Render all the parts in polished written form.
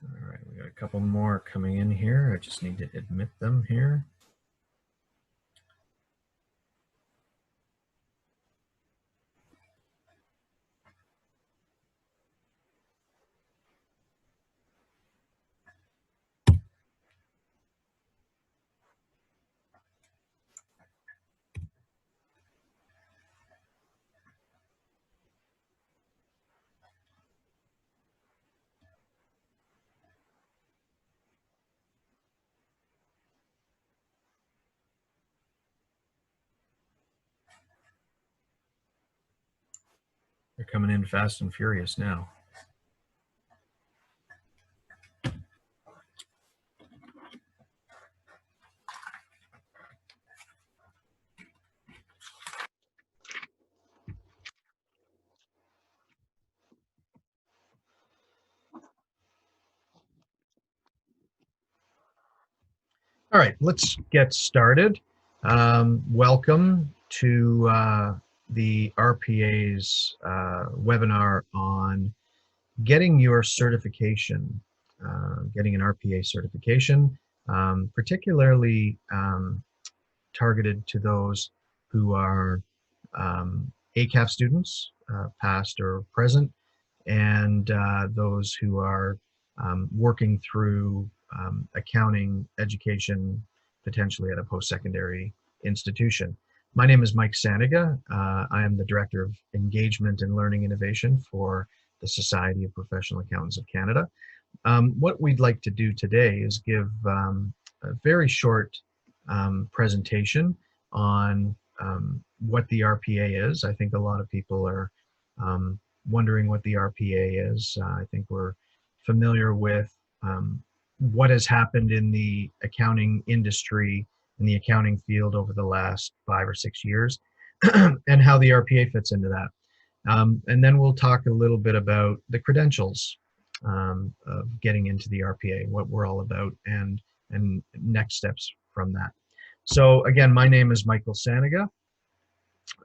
All right, we got a couple more coming in here. I just need to admit them here. They're coming in fast and furious now. All right, let's get started. Welcome to the RPA's webinar on getting your certification, getting an RPA certification, particularly targeted to those who are ACAF students, past or present, and those who are working through accounting education, potentially at a post-secondary institution. My name is Mike Saniga. I am the Director of Engagement and Learning Innovation for the Society of Professional Accountants of Canada. What we'd like to do today is give a very short presentation on what the RPA is. I think a lot of people are wondering what the RPA is. I think we're familiar with what has happened in the accounting industry, in the accounting field over the last 5 or 6 years, and how the RPA fits into that. And then we'll talk a little bit about the credentials of getting into the RPA, what we're all about, and next steps from that. So again, my name is Michael Saniga.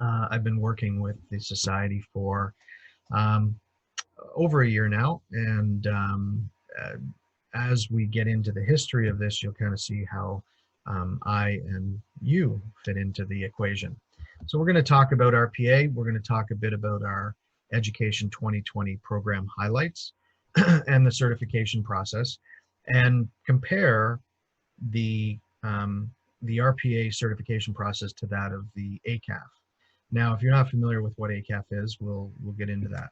I've been working with the Society for over a year now, and as we get into the history of this, you'll kind of see how I and you fit into the equation. So we're going to talk about RPA. We're going to talk a bit about our Education 2020 program highlights and the certification process, and compare the RPA certification process to that of the ACAF. Now, if you're not familiar with what ACAF is, we'll get into that.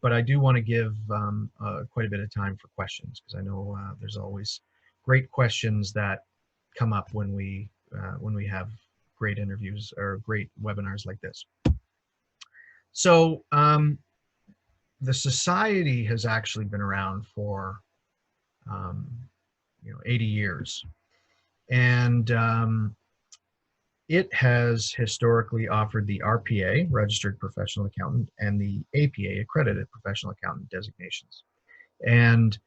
But I do want to give quite a bit of time for questions, because I know there's always great questions that come up when we have great interviews or great webinars like this. So the society has actually been around for 80 years, and it has historically offered the RPA, Registered Professional Accountant, and the APA, Accredited Professional Accountant designations. And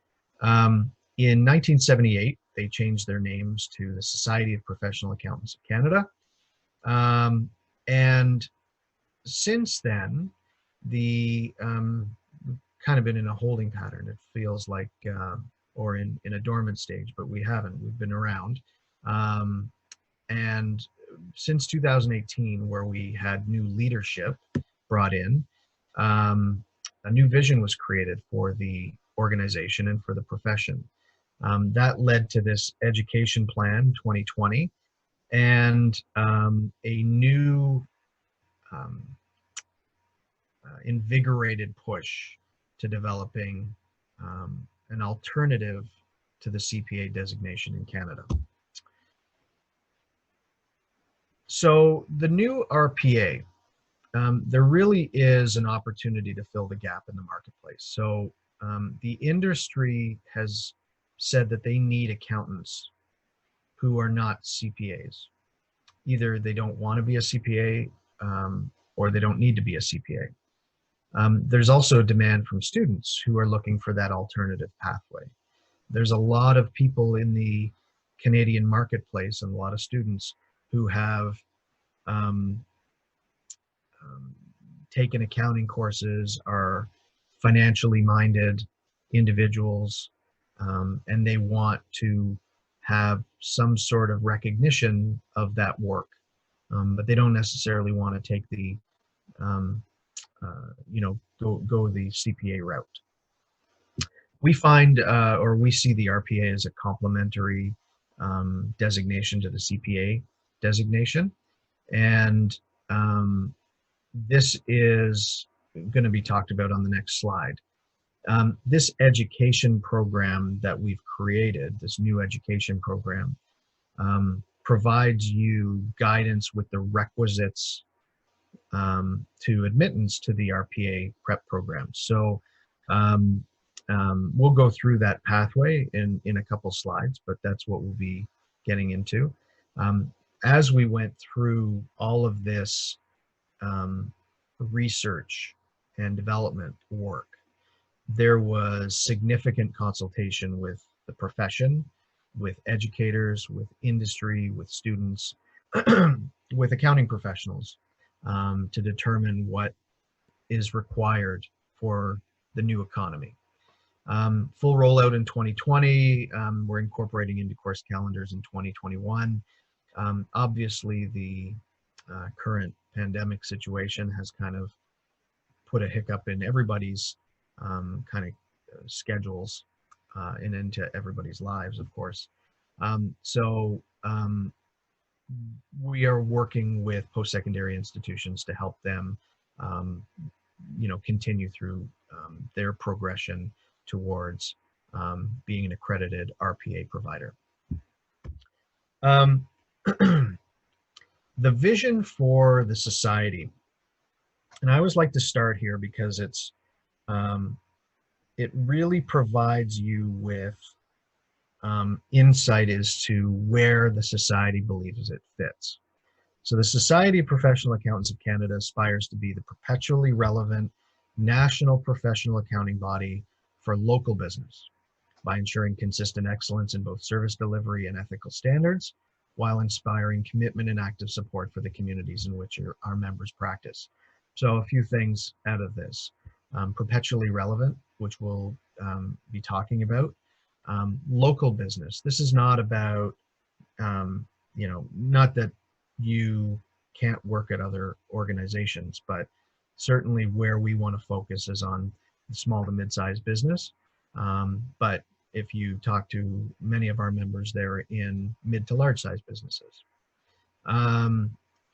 in 1978, they changed their names to the Society of Professional Accountants of Canada. And since then, the kind of been in a holding pattern. It feels like, or in a dormant stage, but we haven't. We've been around. And since 2018, where we had new leadership brought in, a new vision was created for the organization and for the profession. That led to this Education Plan 2020 and a new invigorated push to developing an alternative to the CPA designation in Canada. So the new RPA, there really is an opportunity to fill the gap in the marketplace. So the industry has said that they need accountants who are not CPAs. Either they don't want to be a CPA or they don't need to be a CPA. There's also a demand from students who are looking for that alternative pathway. There's a lot of people in the Canadian marketplace and a lot of students who have taken accounting courses, are financially minded individuals, and they want to have some sort of recognition of that work, but they don't necessarily want to take the um, go the CPA route. We find, or we see the RPA as a complementary designation to the CPA designation. And this is going to be talked about on the next slide. This education program that we've created, this new education program, provides you guidance with the requisites to admittance to the RPA prep program. So we'll go through that pathway in a couple slides, but that's what we'll be getting into. As we went through all of this research and development work, there was significant consultation with the profession, with educators, with industry, with students, with accounting professionals, to determine what is required for the new economy. Full rollout in 2020. We're incorporating into course calendars in 2021. Obviously, the current pandemic situation has kind of put a hiccup in everybody's kind of schedules and into everybody's lives, of course. We are working with post-secondary institutions to help them, continue through their progression towards being an accredited RPA provider. The vision for the society, and I always like to start here because it really provides you with insight as to where the society believes it fits. So the Society of Professional Accountants of Canada aspires to be the perpetually relevant national professional accounting body for local business by ensuring consistent excellence in both service delivery and ethical standards, while inspiring commitment and active support for the communities in which our members practice. So a few things out of this. Perpetually relevant, which we'll be talking about. Local business. This is not about, not that you can't work at other organizations, but certainly where we want to focus is on small to mid-sized business. But if you talk to many of our members, they're in mid to large size businesses.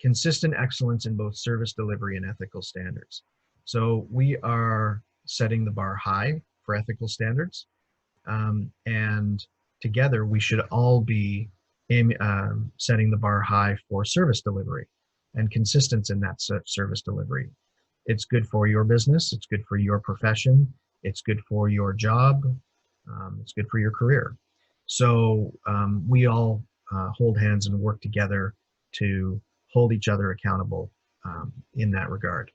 Consistent excellence in both service delivery and ethical standards. So we are setting the bar high for ethical standards. And together we should all be setting the bar high for service delivery and consistency in that service delivery. It's good for your business, it's good for your profession, it's good for your job, it's good for your career. So we all hold hands and work together to hold each other accountable in that regard.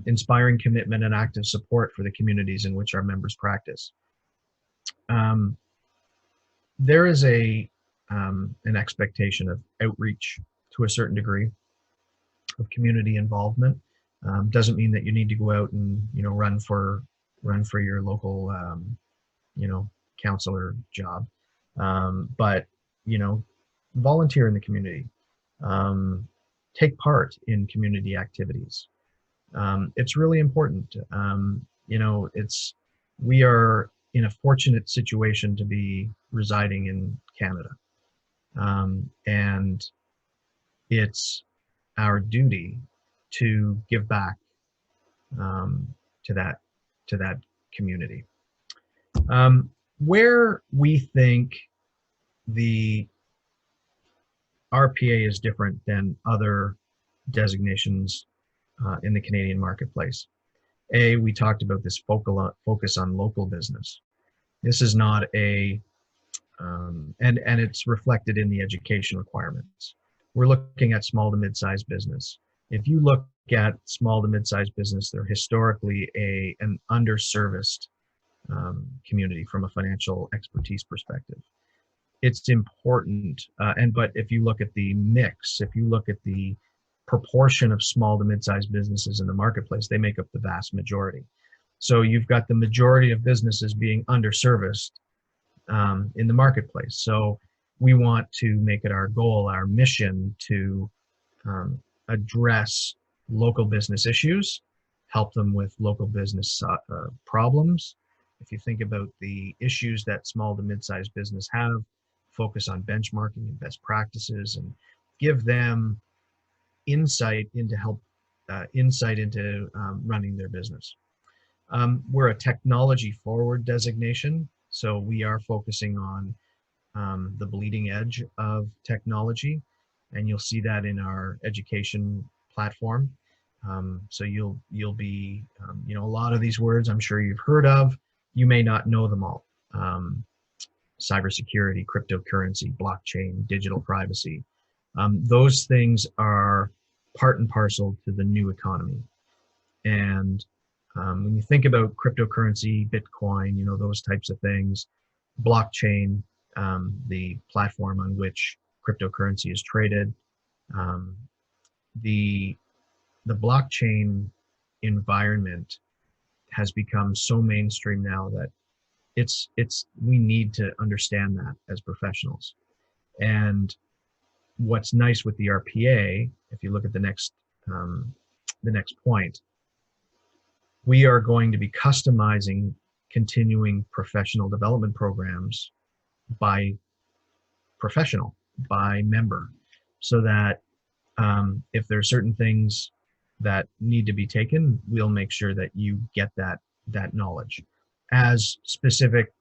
Inspiring commitment and active support for the communities in which our members practice. There is an expectation of outreach to a certain degree, of community involvement. Doesn't mean that you need to go out and run for your local counselor job, but volunteer in the community, take part in community activities. It's really important. We are in a fortunate situation to be residing in Canada, and it's our duty to give back to that community. Where we think the RPA is different than other designations in the Canadian marketplace. We talked about this focus on local business. This is not and it's reflected in the education requirements. We're looking at small to mid-sized business. If you look at small to mid-sized business, they're historically an underserviced community from a financial expertise perspective. It's important, but if you look at the mix, if you look at the proportion of small to mid-sized businesses in the marketplace, they make up the vast majority. So you've got the majority of businesses being underserviced, in the marketplace. So we want to make it our goal, our mission to address local business issues, help them with local business problems. If you think about the issues that small to mid-sized business have, focus on benchmarking and best practices and give them insight into running their business. We're a technology forward designation, so we are focusing on the bleeding edge of technology, and you'll see that in our education platform. So you'll be, a lot of these words I'm sure you've heard of, you may not know them all. Cybersecurity, cryptocurrency, blockchain, digital privacy. Those things are part and parcel to the new economy. And when you think about cryptocurrency, Bitcoin, those types of things, blockchain, the platform on which cryptocurrency is traded, the blockchain environment has become so mainstream now that we need to understand that as professionals. And what's nice with the RPA, if you look at the next point, we are going to be customizing continuing professional development programs by professional, by member, so that if there are certain things that need to be taken, we'll make sure that you get that knowledge. As specific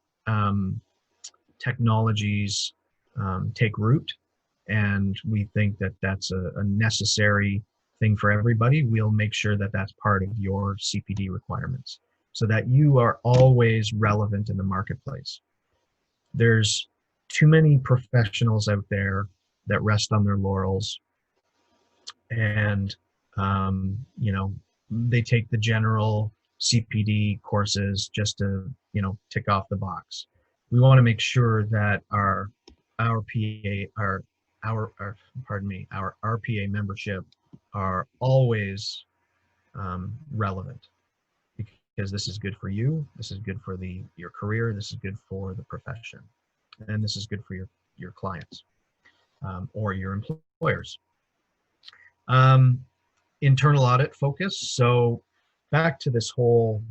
technologies take root, and we think that that's a necessary thing for everybody, we'll make sure that that's part of your CPD requirements so that you are always relevant in the marketplace. There's too many professionals out there that rest on their laurels and, they take the general CPD courses just to, tick off the box. We want to make sure that our RPA membership are always relevant, because this is good for you, this is good for your career, this is good for the profession, and this is good for your clients or your employers. Internal audit focus. So back to this whole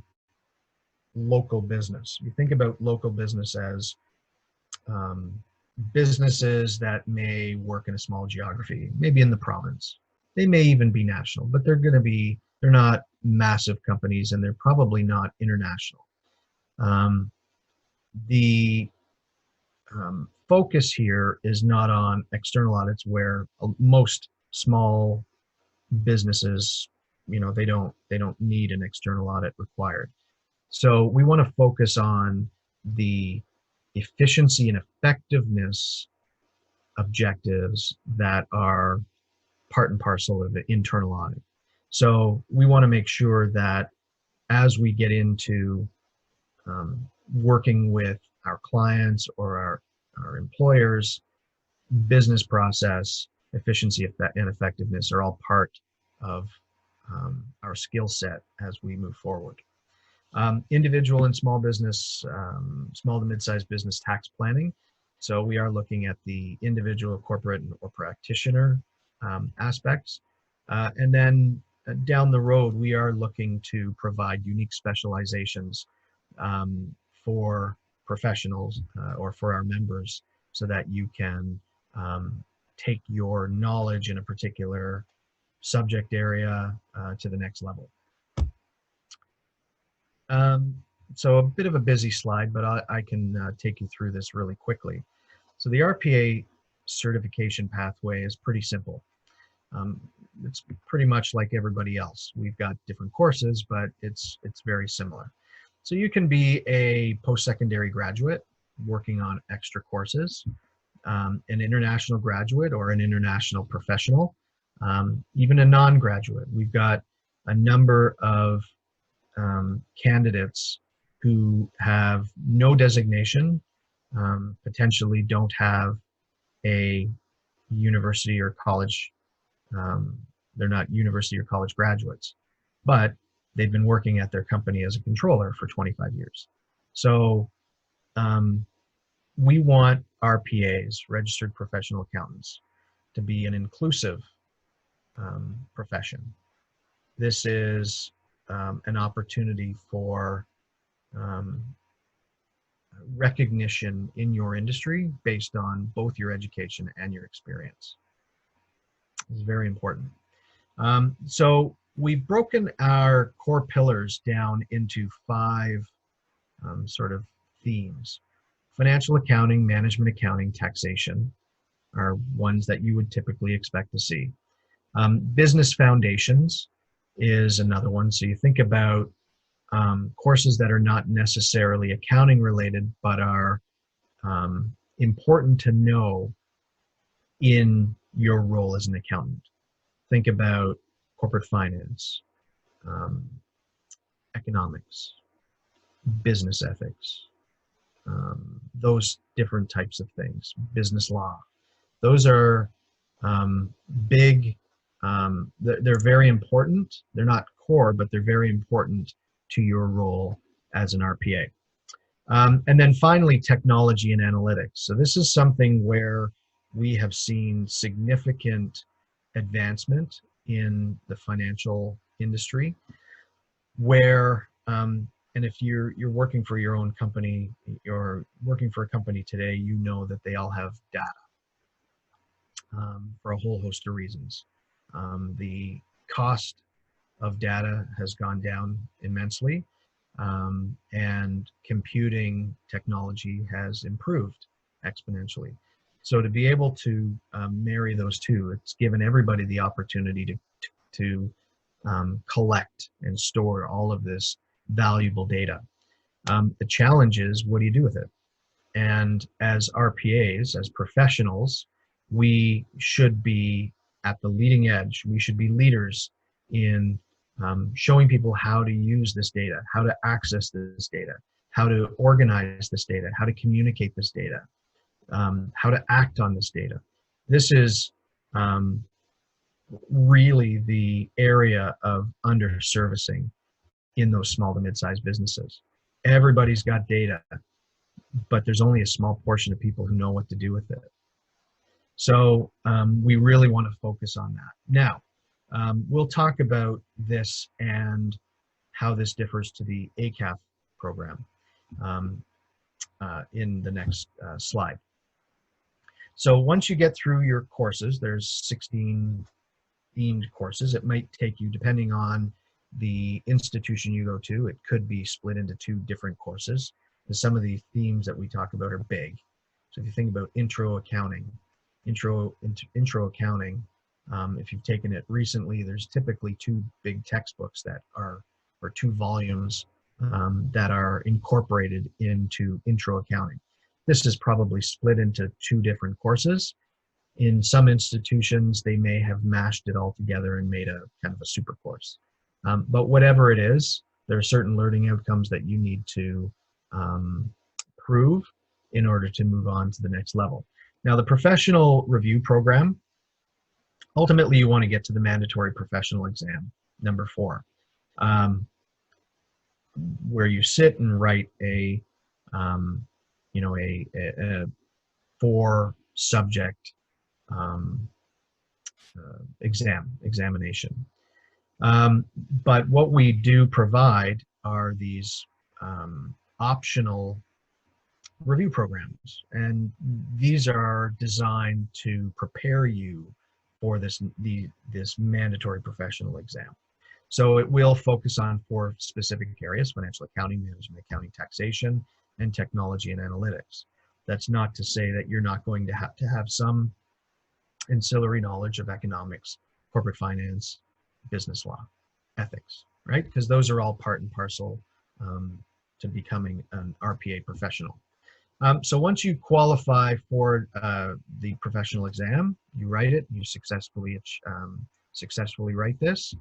local business. You think about local business as businesses that may work in a small geography, maybe in the province. They may even be national, but they're not massive companies, and they're probably not international. The focus here is not on external audits, where most small businesses, they don't need an external audit required. So we want to focus on the efficiency and effectiveness objectives that are part and parcel of the internal audit. So we want to make sure that as we get into working with our clients or our employers, business process, efficiency and effectiveness are all part of our skill set as we move forward. Individual and small business, small to mid-sized business tax planning. So we are looking at the individual, corporate, or practitioner aspects. And then down the road, we are looking to provide unique specializations for professionals or for our members, so that you can take your knowledge in a particular subject area to the next level. So a bit of a busy slide, but I can take you through this really quickly. So the RPA certification pathway is pretty simple. It's pretty much like everybody else. We've got different courses, but it's very similar. So you can be a post-secondary graduate working on extra courses, an international graduate or an international professional, even a non-graduate. We've got a number of candidates who have no designation, potentially don't have a university or college, they're not university or college graduates, but they've been working at their company as a controller for 25 years. So we want RPAs, registered professional accountants, to be an inclusive profession. This is an opportunity for recognition in your industry based on both your education and your experience. It's very important. So we've broken our core pillars down into 5 sort of themes. Financial accounting, management accounting, taxation are ones that you would typically expect to see. Business foundations is another one. So you think about courses that are not necessarily accounting related, but are important to know in your role as an accountant. Think about corporate finance, economics, business ethics, those different types of things, business law. Those are big, they're very important. They're not core, but they're very important to your role as an RPA. And then finally, technology and analytics. So this is something where we have seen significant advancement in the financial industry, where and if you're working for your own company, you're working for a company today, you know that they all have data for a whole host of reasons. The cost of data has gone down immensely, and computing technology has improved exponentially. So to be able to marry those two, it's given everybody the opportunity to collect and store all of this valuable data. The challenge is, what do you do with it? And as RPAs, as professionals, we should be at the leading edge. We should be leaders in showing people how to use this data, how to access this data, how to organize this data, how to communicate this data, how to act on this data. This is really the area of underservicing in those small to mid-sized businesses. Everybody's got data, but there's only a small portion of people who know what to do with it. So we really want to focus on that. Now, we'll talk about this and how this differs to the ACAF program in the next slide. So once you get through your courses, there's 16 themed courses. It might take you, depending on the institution you go to, it could be split into 2 different courses. Because some of the themes that we talk about are big. So if you think about intro accounting, if you've taken it recently, there's typically 2 big textbooks that are, or 2 volumes that are incorporated into intro accounting. This is probably split into 2 different courses. In some institutions, they may have mashed it all together and made a kind of a super course. But whatever it is, there are certain learning outcomes that you need to prove in order to move on to the next level. Now, the professional review program, ultimately you want to get to the mandatory professional exam, number 4, where you sit and write a 4-subject examination. But what we do provide are these optional review programs, and these are designed to prepare you for this mandatory professional exam. So it will focus on 4 specific areas: financial accounting, management accounting, taxation, and technology and analytics. That's not to say that you're not going to have some ancillary knowledge of economics, corporate finance, business law, ethics, right? Because those are all part and parcel to becoming an RPA professional. So once you qualify for the professional exam, you write it, you successfully write this,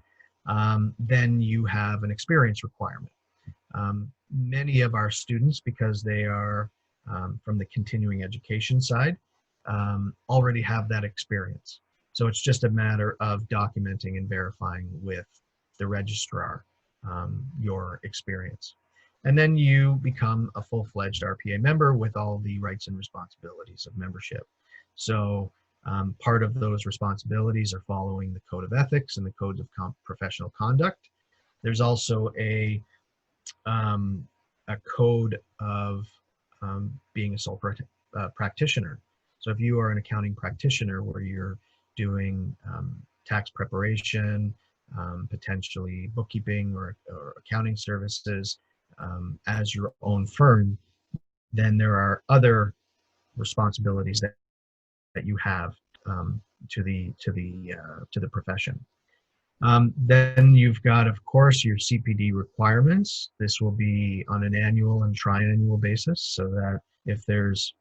then you have an experience requirement. Many of our students, because they are from the continuing education side, already have that experience. So it's just a matter of documenting and verifying with the registrar your experience. And then you become a full-fledged RPA member with all the rights and responsibilities of membership. So part of those responsibilities are following the Code of Ethics and the Codes of Professional Conduct. There's also a code of being a sole practitioner. So if you are an accounting practitioner where you're doing tax preparation, potentially bookkeeping or accounting services as your own firm, then there are other responsibilities that you have to the profession. Then you've got, of course, your CPD requirements. This will be on an annual and triannual basis, so that if there's,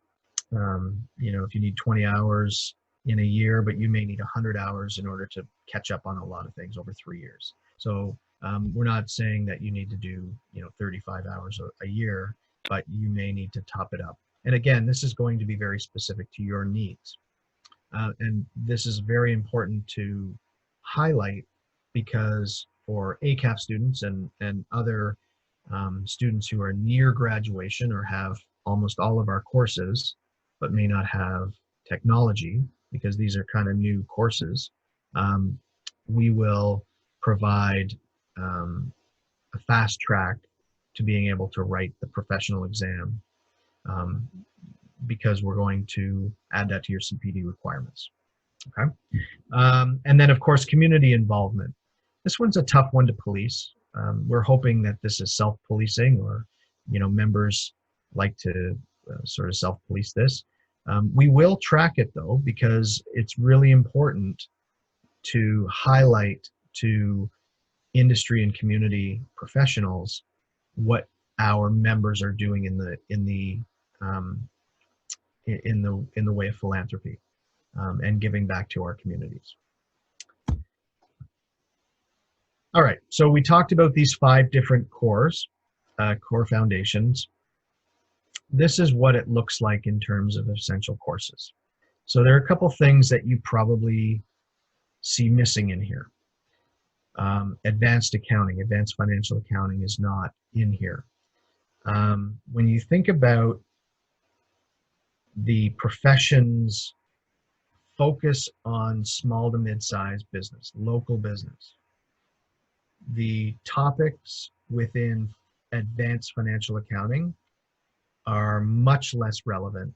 if you need 20 hours in a year, but you may need 100 hours in order to catch up on a lot of things over 3 years. So we're not saying that you need to do, 35 hours a year, but you may need to top it up. And again, this is going to be very specific to your needs. And this is very important to highlight, because for ACAF students and other students who are near graduation or have almost all of our courses, but may not have technology, because these are kind of new courses, we will provide a fast track to being able to write the professional exam, because we're going to add that to your CPD requirements. Okay. And then, of course, community involvement. This one's a tough one to police. We're hoping that this is self-policing, or, members like to sort of self-police this. We will track it, though, because it's really important to highlight to industry and community professionals what our members are doing in the way of philanthropy and giving back to our communities. All right, so we talked about these 5 different core foundations. This is what it looks like in terms of essential courses. So there are a couple things that you probably see missing in here. Advanced accounting, advanced financial accounting is not in here. When you think about the profession's focus on small to mid-sized business, local business, the topics within advanced financial accounting are much less relevant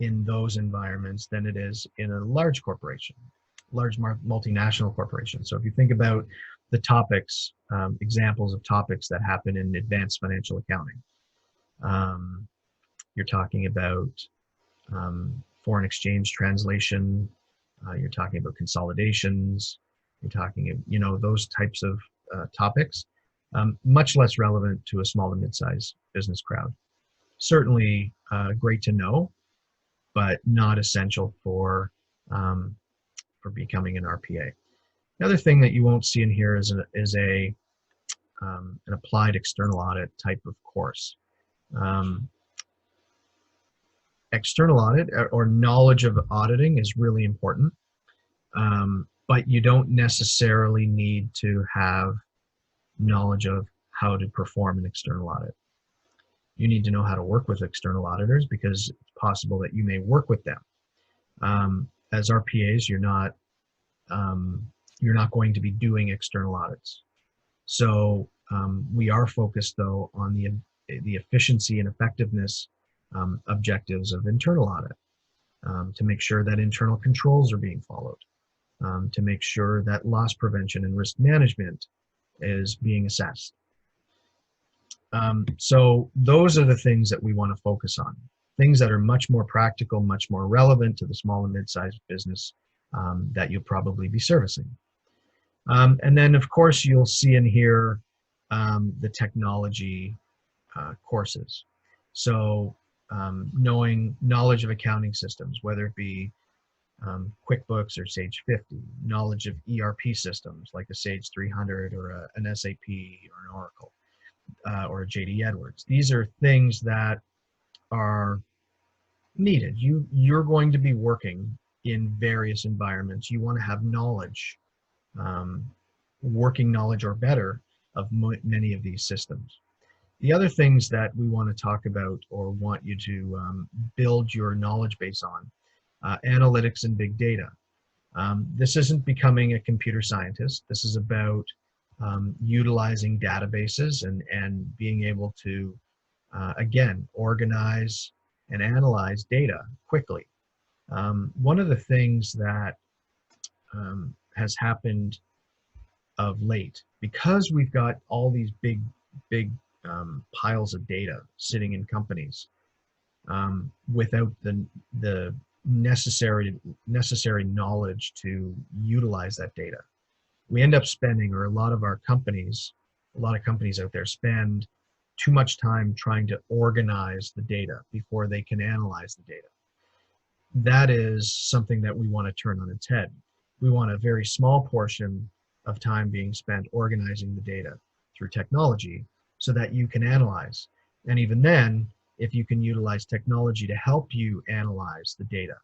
in those environments than it is in a large corporation, large multinational corporation. So if you think about the topics, examples of topics that happen in advanced financial accounting, you're talking about foreign exchange translation, you're talking about consolidations, you're talking, those types of topics, much less relevant to a small to mid-sized business crowd. Certainly great to know, but not essential for becoming an RPA. Another thing that you won't see in here is an applied external audit type of course. External audit or knowledge of auditing is really important, but you don't necessarily need to have knowledge of how to perform an external audit. You need to know how to work with external auditors, because it's possible that you may work with them. As RPAs, you're not going to be doing external audits. So we are focused, though, on the efficiency and effectiveness objectives of internal audit, to make sure that internal controls are being followed, to make sure that loss prevention and risk management is being assessed. So those are the things that we want to focus on, things that are much more practical, much more relevant to the small and mid-sized business that you'll probably be servicing. And then, of course, you'll see in here the technology courses. So knowledge of accounting systems, whether it be QuickBooks or Sage 50, knowledge of ERP systems like a Sage 300 or an SAP or an Oracle or a JD Edwards. These are things that are needed. You're going to be working in various environments. You want to have knowledge, working knowledge or better, of many of these systems. The other things that we want to talk about or want you to build your knowledge base on, analytics and big data. This isn't becoming a computer scientist. This is about utilizing databases and being able to, again, organize and analyze data quickly. One of the things that has happened of late, because we've got all these big piles of data sitting in companies without the necessary knowledge to utilize that data, we end up spending, or a lot of companies out there spend too much time trying to organize the data before they can analyze the data. That is something that we want to turn on its head. We want a very small portion of time being spent organizing the data through technology so that you can analyze. And even then, if you can utilize technology to help you analyze the data.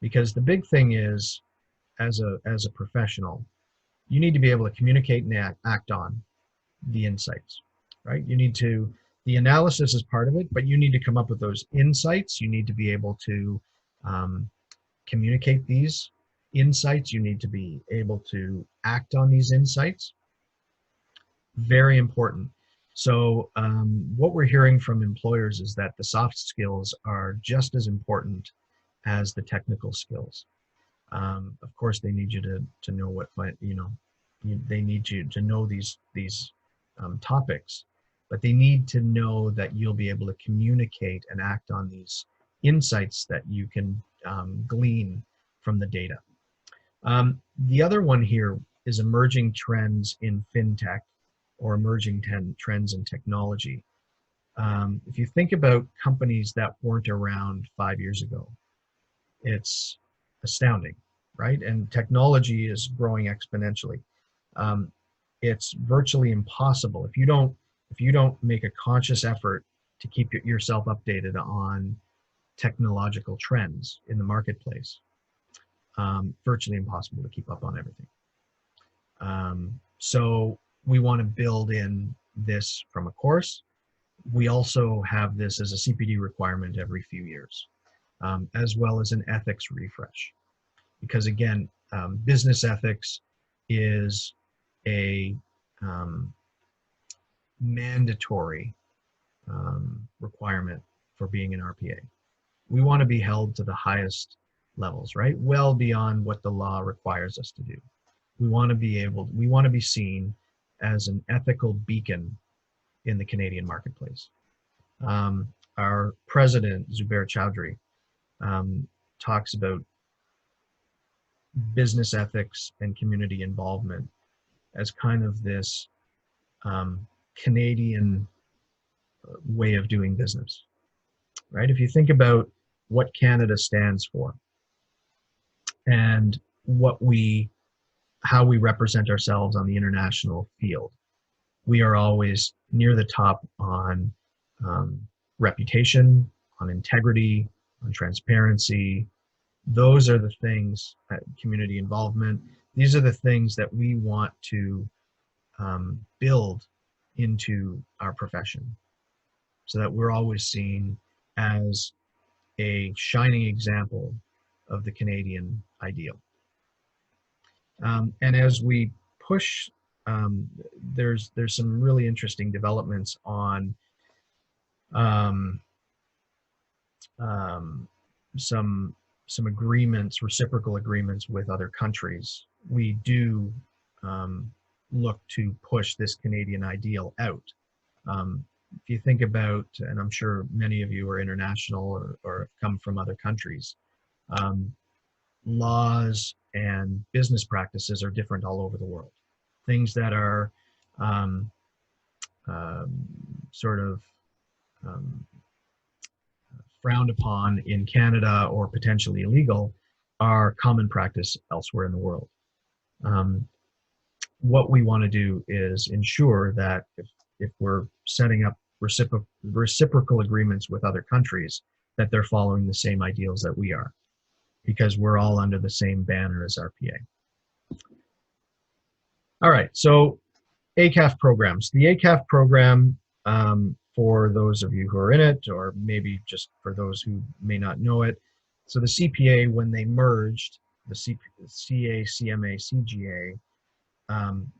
Because the big thing is, as a professional, you need to be able to communicate and act on the insights, right? The analysis is part of it, but you need to come up with those insights. You need to be able to communicate these insights. You need to be able to act on these insights. Very important. So what we're hearing from employers is that the soft skills are just as important as the technical skills. Of course, they need you to know what, they need you to know these topics, but they need to know that you'll be able to communicate and act on these insights that you can glean from the data. The other one here is emerging trends in fintech, or emerging trends in technology. If you think about companies that weren't around 5 years ago, it's astounding, right? And technology is growing exponentially. It's virtually impossible if you don't make a conscious effort to keep yourself updated on technological trends in the marketplace. Virtually impossible to keep up on everything. So we want to build in this from a course. We also have this as a CPD requirement every few years, as well as an ethics refresh. Because again, business ethics is a mandatory requirement for being an RPA. We want to be held to the highest levels, right? Well beyond what the law requires us to do. We want to be seen as an ethical beacon in the Canadian marketplace. Our president, Zubair Chowdhury, talks about business ethics and community involvement as kind of this Canadian way of doing business, right? If you think about what Canada stands for and how we represent ourselves on the international field, we are always near the top on reputation, on integrity, on transparency. Those are the things, community involvement. These are the things that we want to build into our profession so that we're always seen as a shining example of the Canadian ideal. And as we push, there's some really interesting developments on some agreements, reciprocal agreements with other countries. We do look to push this Canadian ideal out. If you think about, and I'm sure many of you are international or come from other countries, laws and business practices are different all over the world. Things that are frowned upon in Canada or potentially illegal are common practice elsewhere in the world. What we want to do is ensure that if we're setting up reciprocal agreements with other countries, that they're following the same ideals that we are, because we're all under the same banner as RPA. All right, so ACAF programs. The ACAF program for those of you who are in it, or maybe just for those who may not know it. So the CPA, when they merged, the CA, CMA, CGA,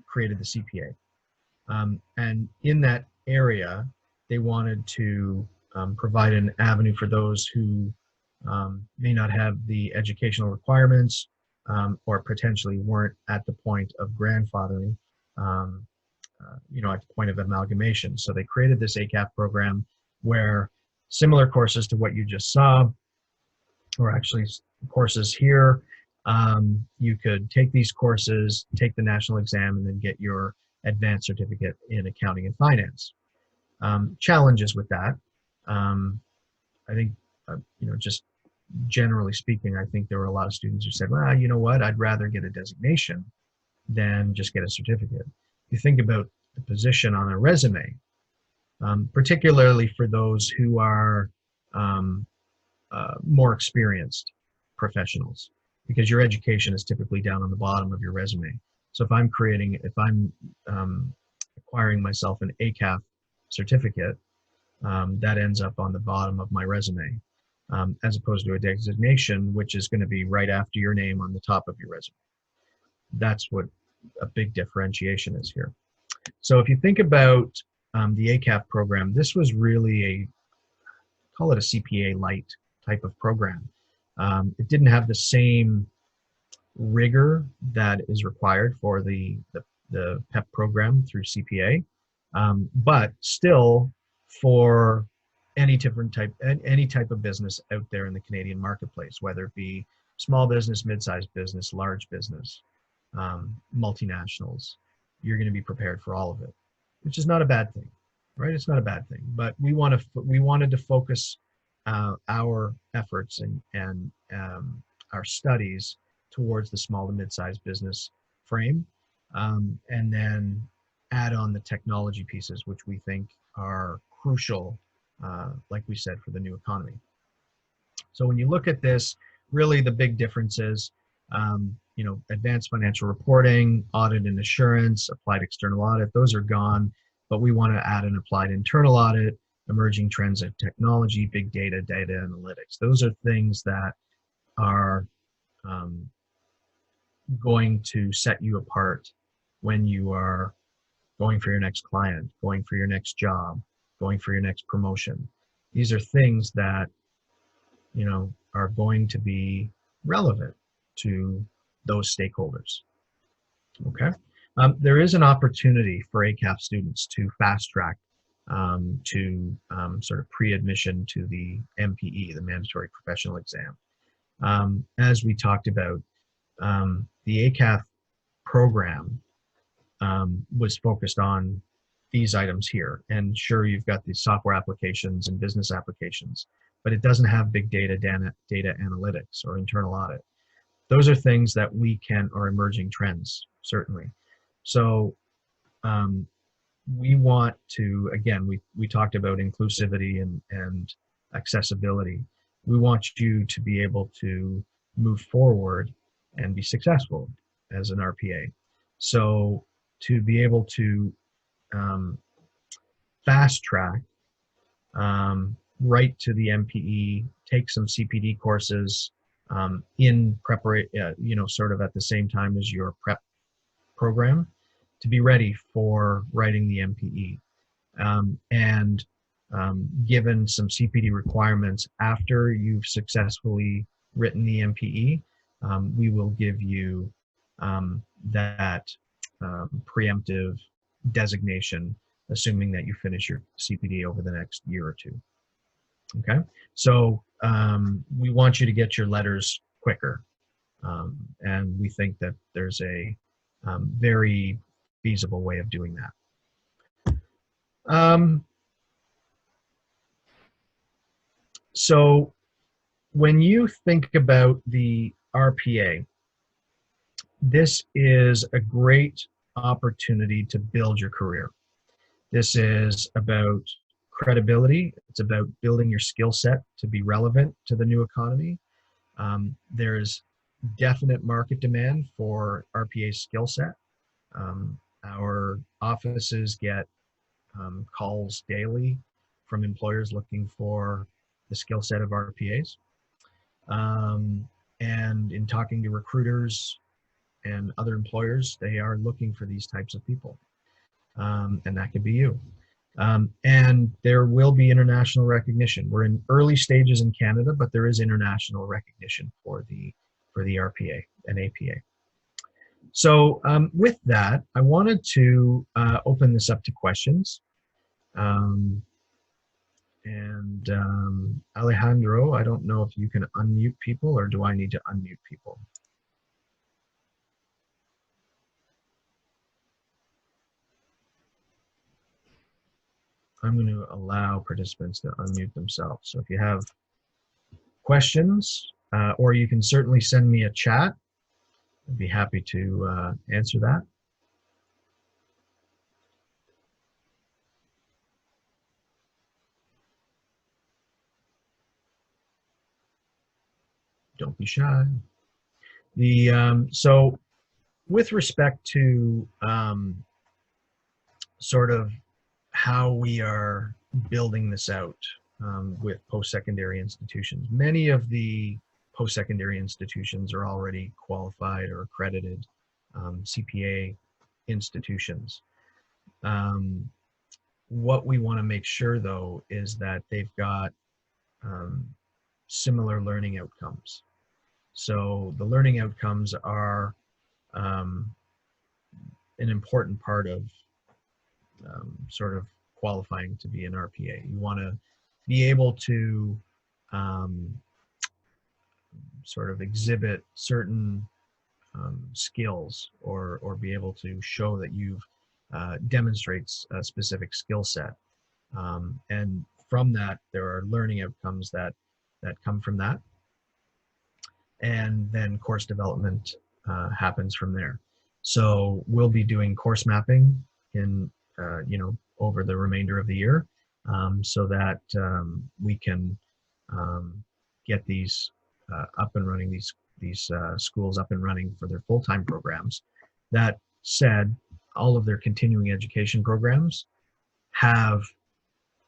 created the CPA. And in that area, they wanted to provide an avenue for those who may not have the educational requirements, or potentially weren't at the point of grandfathering, at the point of amalgamation. So they created this ACAF program where similar courses to what you just saw, or actually courses here, you could take these courses, take the national exam, and then get your advanced certificate in accounting and finance. Challenges with that. I think, just generally speaking, I think there were a lot of students who said, well, you know what, I'd rather get a designation than just get a certificate. You think about the position on a resume, particularly for those who are more experienced professionals, because your education is typically down on the bottom of your resume. So if I'm acquiring myself an ACAF certificate, that ends up on the bottom of my resume, as opposed to a designation, which is going to be right after your name on the top of your resume. That's what a big differentiation is here. So if you think about the ACAF program, this was really call it a CPA light type of program. It didn't have the same rigor that is required for the PEP program through CPA, but still for any type of business out there in the Canadian marketplace, whether it be small business, mid-sized business, large business, multinationals, you're going to be prepared for all of it, which is not a bad thing, right? It's not a bad thing, but we wanted to focus our efforts and our studies towards the small to mid-sized business frame, and then add on the technology pieces, which we think are crucial, like we said, for the new economy. So when you look at this, really the big difference is, advanced financial reporting, audit and assurance, applied external audit, those are gone, but we want to add an applied internal audit, emerging trends in technology, big data, data analytics. Those are things that are going to set you apart when you are going for your next client, going for your next job, going for your next promotion. These are things that, are going to be relevant to those stakeholders. Okay. There is an opportunity for ACAF students to fast track to sort of pre-admission to the MPE, the Mandatory Professional Exam. As we talked about, the ACAF program was focused on these items here. And sure, you've got the software applications and business applications, but it doesn't have big data analytics or internal audit. Those are things that are emerging trends, certainly. So we want to, again, we talked about inclusivity and accessibility. We want you to be able to move forward and be successful as an RPA. So to be able to fast track right to the MPE, take some CPD courses in preparation, sort of at the same time as your prep program, to be ready for writing the MPE. And given some CPD requirements after you've successfully written the MPE, we will give you that preemptive designation, assuming that you finish your CPD over the next year or two. Okay, so we want you to get your letters quicker, and we think that there's a very feasible way of doing that. So when you think about the RPA, this is a great opportunity to build your career. This is about credibility. It's about building your skill set to be relevant to the new economy. There's definite market demand for RPA skill set. Our offices get calls daily from employers looking for the skill set of RPAs. And in talking to recruiters and other employers, they are looking for these types of people. And that could be you. And there will be international recognition. We're in early stages in Canada, but there is international recognition for the RPA and APA. So with that, I wanted to open this up to questions. Alejandro, I don't know if you can unmute people, or do I need to unmute people? I'm going to allow participants to unmute themselves. So if you have questions, or you can certainly send me a chat, I'd be happy to answer that. Don't be shy. So with respect to sort of how we are building this out with post-secondary institutions, many of the post-secondary institutions are already qualified or accredited CPA institutions. What we want to make sure, though, is that they've got similar learning outcomes. So the learning outcomes are an important part of sort of qualifying to be an RPA. You want to be able to sort of exhibit certain skills, or be able to show that you've demonstrates a specific skill set. And from that, there are learning outcomes that come from that. And then course development happens from there. So we'll be doing course mapping in, over the remainder of the year, so that we can get these up and running, these schools up and running for their full-time programs. That said, all of their continuing education programs have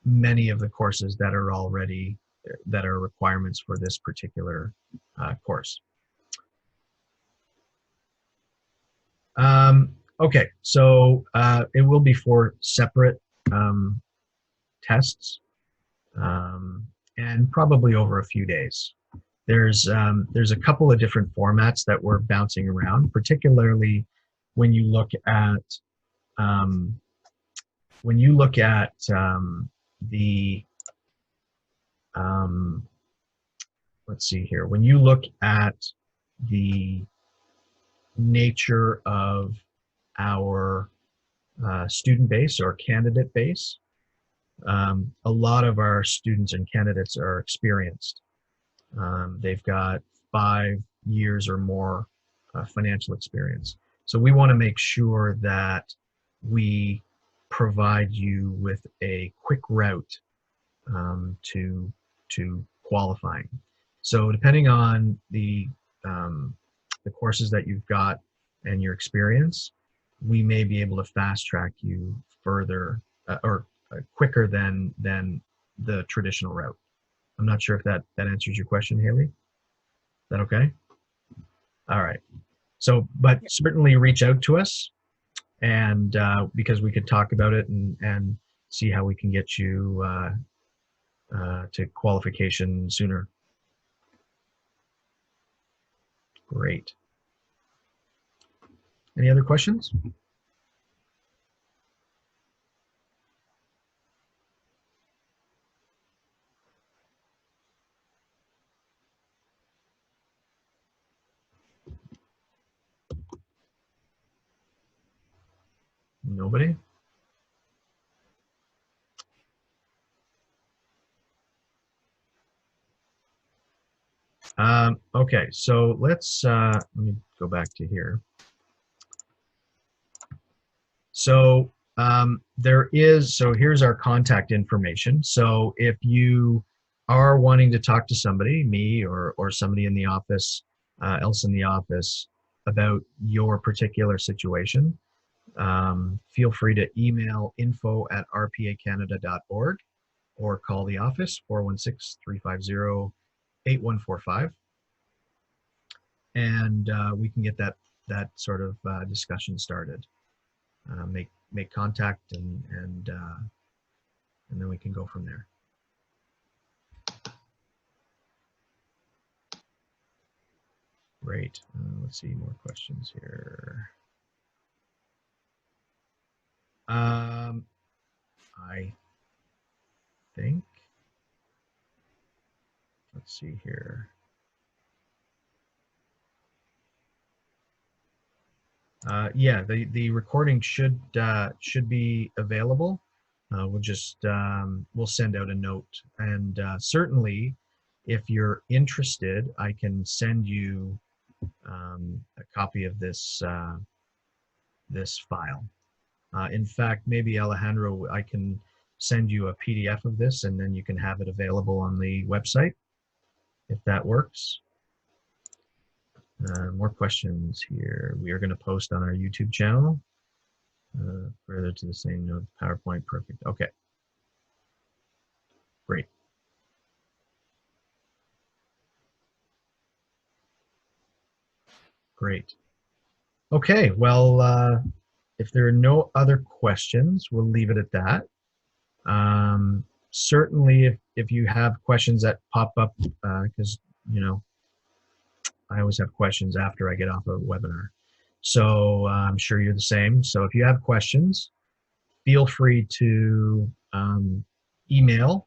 many of the courses that are already, that are requirements for this particular course. Okay, so it will be 4 separate tests, and probably over a few days. There's a couple of different formats that we're bouncing around, particularly when you look at the let's see here. When you look at the nature of our student base or candidate base, a lot of our students and candidates are experienced. They've got 5 years or more financial experience. So we want to make sure that we provide you with a quick route to qualifying. So depending on the courses that you've got and your experience, we may be able to fast track you further or quicker than the traditional route. I'm not sure if that answers your question, Haley. Is that okay? All right. So, but certainly reach out to us, and because we could talk about it and see how we can get you to qualification sooner. Great. Any other questions? Nobody? Okay, so let's let me go back to here. So here's our contact information. So if you are wanting to talk to somebody, me or somebody in the office, else in the office, about your particular situation, Feel free to email info@rpacanada.org or call the office 416-350-8145, and we can get that sort of discussion started. Make contact, and then we can go from there. Great. Let's see, more questions here. I think, let's see here. Yeah, the recording should be available. We'll send out a note, and certainly, if you're interested, I can send you a copy of this this file. In fact, maybe Alejandro, I can send you a PDF of this, and then you can have it available on the website, if that works. More questions here. We are going to post on our YouTube channel. Further to the same note, PowerPoint, perfect. Okay, great. Great. Okay, well, if there are no other questions, we'll leave it at that. Certainly, if you have questions that pop up, because I always have questions after I get off a webinar. So I'm sure you're the same. So if you have questions, feel free to email